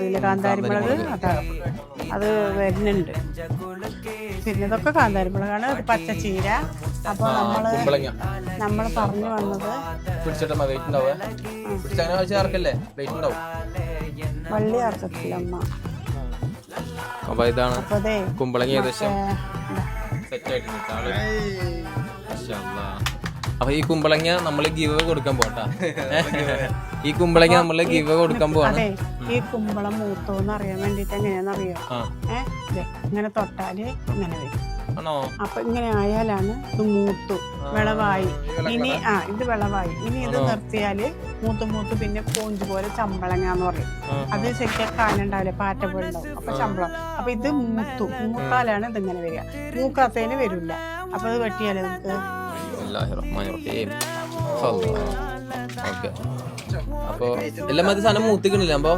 അതിലെ കാന്താരിമുളക് അതാ അത് വരുന്നുണ്ട്. പിന്നെ ഇതൊക്കെ കാന്താരിമുളകാണ്. അത് പച്ചച്ചീര. അപ്പോൾ നമ്മൾ പറഞ്ഞു വന്നത് വള്ളി ചേർക്കത്തില്ല അമ്മ. അപ്പൊ ഇതാണ് കുമ്പളങ്ങ ഏകദേശം സെറ്റ് ആയിട്ട്. അപ്പൊ ഈ കുമ്പളങ്ങ നമ്മള് ഗിവ് കൊടുക്കാൻ പോട്ടാ. ഈ കുമ്പളങ്ങ നമ്മള് ഗിവ് കൊടുക്കാൻ പോവാണ്. ഈ കുമ്പളം മൂത്തോന്ന് അറിയാൻ വേണ്ടിട്ട് എങ്ങനെയാന്നറിയോ? ഇങ്ങനെ തൊട്ടാല് ഇങ്ങനെ വരും. അപ്പൊ ഇങ്ങനെ ആയാലാണ് ഇത് മൂത്തു വിളവായി. ഇനി ഇത് വിളവായി. ഇനി ഇത് നിർത്തിയാല് മൂത്ത് പിന്നെ പൂഞ്ച് പോലെ ചമ്പളങ്ങ എന്ന് പറയും. അത് ശരിക്കും കാനുണ്ടാവില്ല, പാറ്റ പോലെ ഉണ്ടാവും. അപ്പൊ ചമ്പളം. അപ്പൊ ഇത് മൂത്താലാണ് ഇതിങ്ങനെ വരിക. മൂക്കാത്തതിന് വരില്ല. അപ്പൊ ഇത് വെട്ടിയാലേ നമുക്ക്. അപ്പൊ എല്ലാം മതി സാധനം മൂത്തിക്കണില്ല. അപ്പൊ